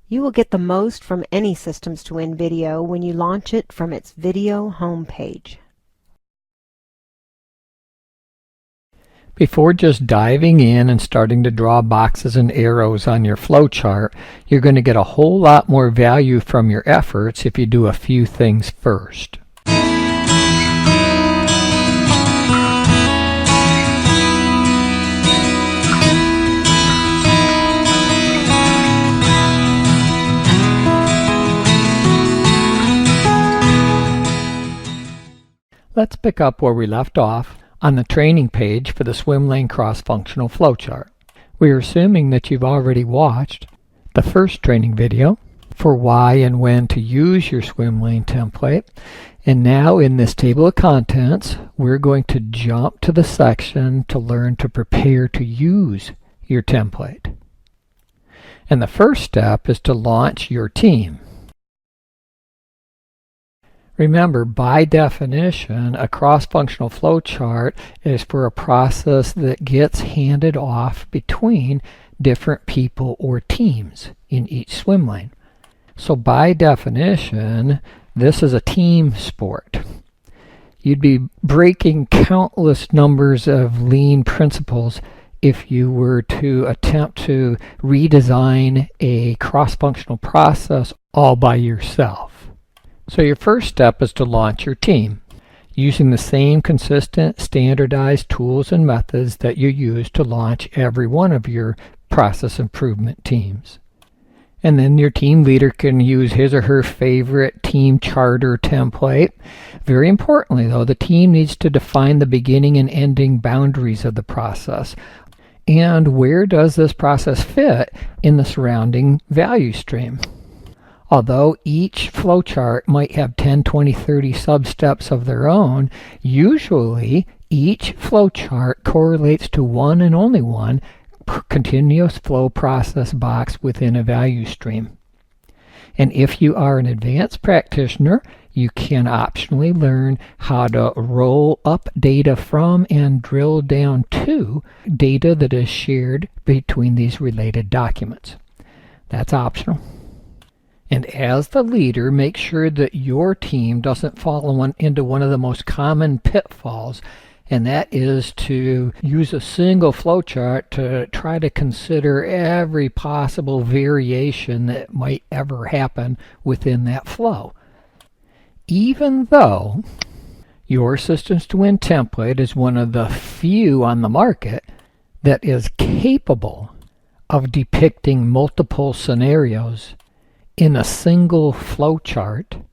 You will get the most from any Systems to Win video when you launch it from its video homepage. Before just diving in and starting to draw boxes and arrows on your flowchart, you're going to get a whole lot more value from your efforts if you do a few things first. Let's pick up where we left off on the training page for the swim lane cross-functional flowchart. We are assuming that you've already watched the first training video for why and when to use your swim lane template. And now in this table of contents, we're going to jump to the section to learn to prepare to use your template. And the first step is to launch your team. Remember, by definition, a cross-functional flowchart is for a process that gets handed off between different people or teams in each swim lane. So by definition, this is a team sport. You'd be breaking countless numbers of lean principles if you were to attempt to redesign a cross-functional process all by yourself. So your first step is to launch your team using the same consistent standardized tools and methods that you use to launch every one of your process improvement teams. And then your team leader can use his or her favorite team charter template. Very importantly though, the team needs to define the beginning and ending boundaries of the process. And where does this process fit in the surrounding value stream? Although each flowchart might have 10, 20, 30 sub-steps of their own, usually each flowchart correlates to one and only one continuous flow process box within a value stream. And if you are an advanced practitioner, you can optionally learn how to roll up data from and drill down to data that is shared between these related documents. That's optional. And as the leader, make sure that your team doesn't fall into one of the most common pitfalls, and that is to use a single flowchart to try to consider every possible variation that might ever happen within that flow. Even though your Systems to Win template is one of the few on the market that is capable of depicting multiple scenarios in a single flowchart,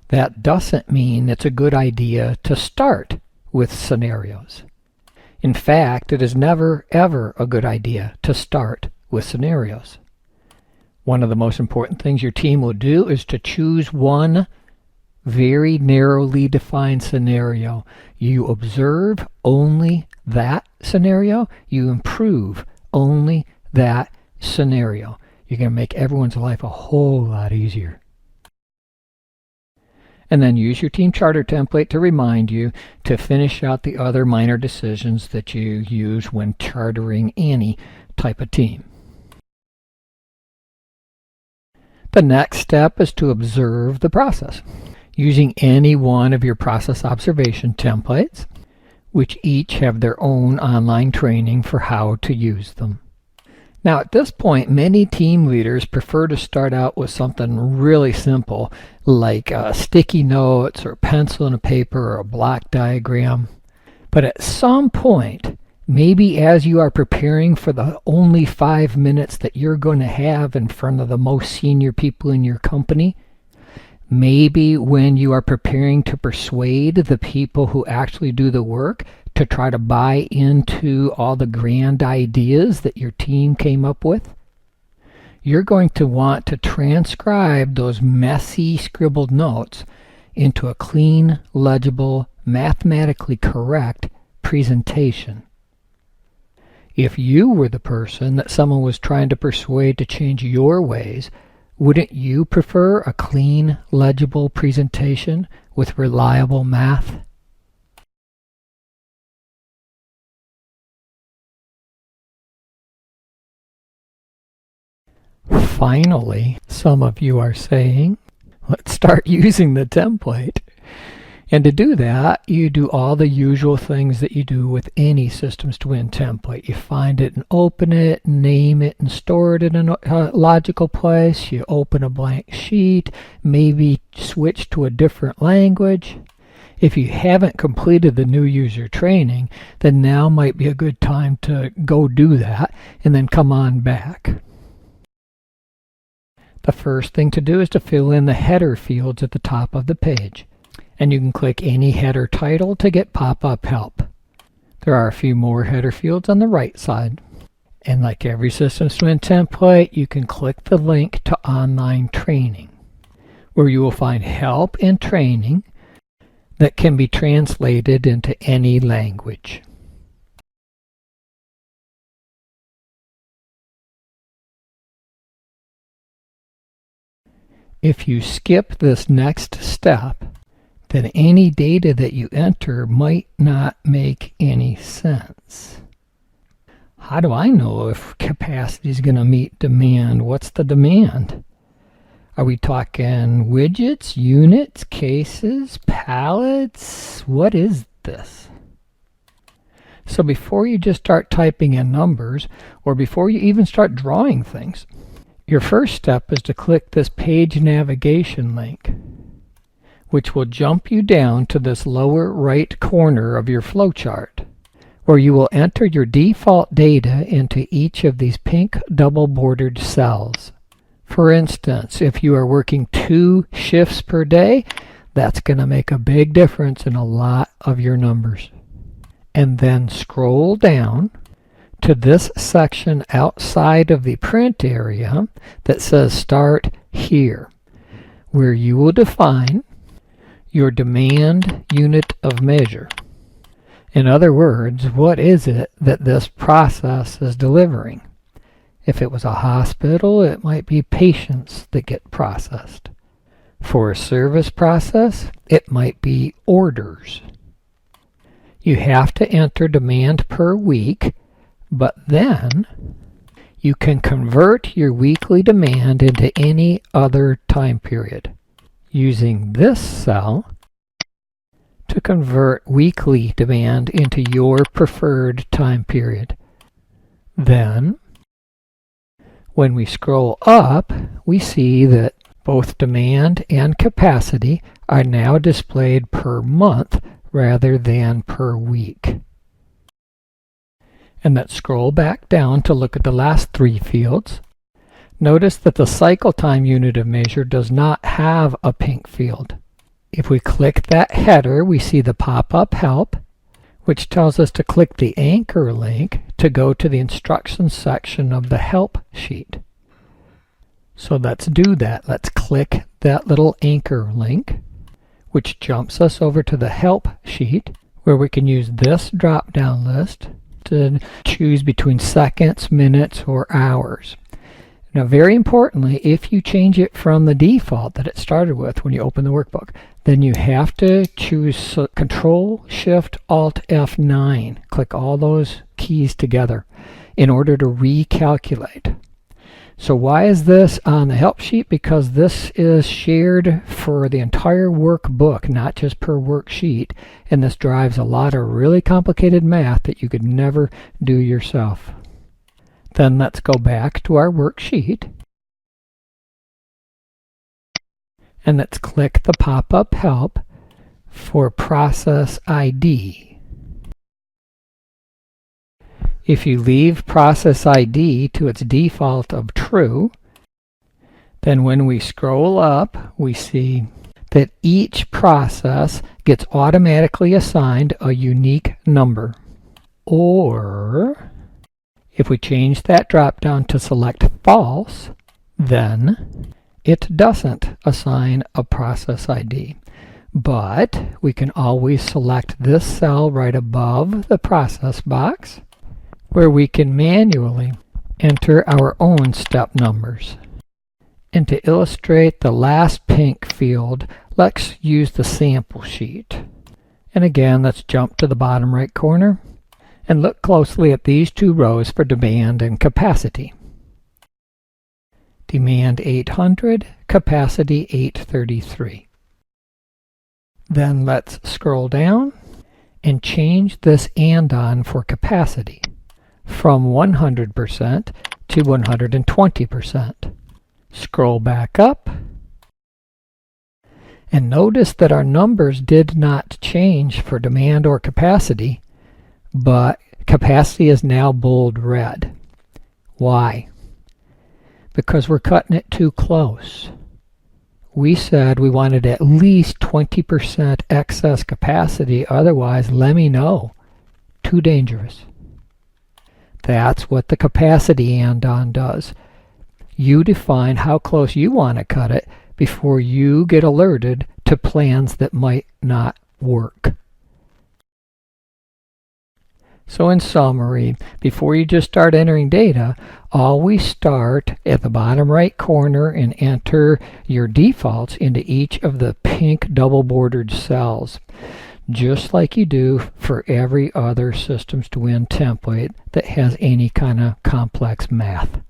that doesn't mean it's a good idea to start with scenarios. In fact, it is never ever a good idea to start with scenarios. One of the most important things your team will do is to choose one very narrowly defined scenario. You observe only that scenario. You improve only that scenario. You're going to make everyone's life a whole lot easier. And then use your team charter template to remind you to finish out the other minor decisions that you use when chartering any type of team. The next step is to observe the process using any one of your process observation templates, which each have their own online training for how to use them. Now at this point, many team leaders prefer to start out with something really simple like sticky notes or pencil and a paper or a block diagram. But at some point, maybe as you are preparing for the only 5 minutes that you're going to have in front of the most senior people in your company, maybe when you are preparing to persuade the people who actually do the work to try to buy into all the grand ideas that your team came up with, you're going to want to transcribe those messy scribbled notes into a clean, legible, mathematically correct presentation. If you were the person that someone was trying to persuade to change your ways, wouldn't you prefer a clean, legible presentation with reliable math? Finally, some of you are saying, let's start using the template. And to do that, you do all the usual things that you do with any Systems to Win template. You find it and open it, name it and store it in a logical place. You open a blank sheet, maybe switch to a different language. If you haven't completed the new user training, then now might be a good time to go do that and then come on back. The first thing to do is to fill in the header fields at the top of the page. And you can click any header title to get pop-up help. There are a few more header fields on the right side. And like every Systems to Win template, you can click the link to online training, where you will find help and training that can be translated into any language. If you skip this next step, then any data that you enter might not make any sense. How do I know if capacity is going to meet demand? What's the demand? Are we talking widgets, units, cases, pallets? What is this? So before you just start typing in numbers, or before you even start drawing things, your first step is to click this page navigation link, which will jump you down to this lower right corner of your flowchart, where you will enter your default data into each of these pink double bordered cells. For instance, if you are working 2 shifts per day, that's going to make a big difference in a lot of your numbers. And then scroll down to this section outside of the print area that says Start Here, where you will define your demand unit of measure. In other words, what is it that this process is delivering? If it was a hospital, it might be patients that get processed. For a service process, it might be orders. You have to enter demand per week, but then you can convert your weekly demand into any other time period using this cell to convert weekly demand into your preferred time period. Then, when we scroll up, we see that both demand and capacity are now displayed per month rather than per week. And let's scroll back down to look at the last 3 fields. Notice that the cycle time unit of measure does not have a pink field. If we click that header, we see the pop-up help, which tells us to click the anchor link to go to the instructions section of the help sheet. So let's do that. Let's click that little anchor link, which jumps us over to the help sheet, where we can use this drop-down list to choose between seconds, minutes, or hours. Now, very importantly, if you change it from the default that it started with when you open the workbook, then you have to choose Control Shift Alt F9. Click all those keys together in order to recalculate. So why is this on the help sheet? Because this is shared for the entire workbook, not just per worksheet, and this drives a lot of really complicated math that you could never do yourself. Then let's go back to our worksheet, and let's click the pop-up help for process ID. If you leave process ID to its default of true, then when we scroll up, we see that each process gets automatically assigned a unique number. Or if we change that drop-down to select false, then it doesn't assign a process ID. But we can always select this cell right above the process box, where we can manually enter our own step numbers. And to illustrate the last pink field, let's use the sample sheet. And again, let's jump to the bottom right corner and look closely at these 2 rows for demand and capacity. Demand 800, capacity 833. Then let's scroll down and change this andon for capacity from 100% to 120%. Scroll back up and notice that our numbers did not change for demand or capacity, but capacity is now bold red. Why? Because we're cutting it too close. We said we wanted at least 20% excess capacity, otherwise let me know. Too dangerous. That's what the capacity andon does. You define how close you want to cut it before you get alerted to plans that might not work. So in summary, before you just start entering data, always start at the bottom right corner and enter your defaults into each of the pink double bordered cells, just like you do for every other Systems to Win template that has any kind of complex math.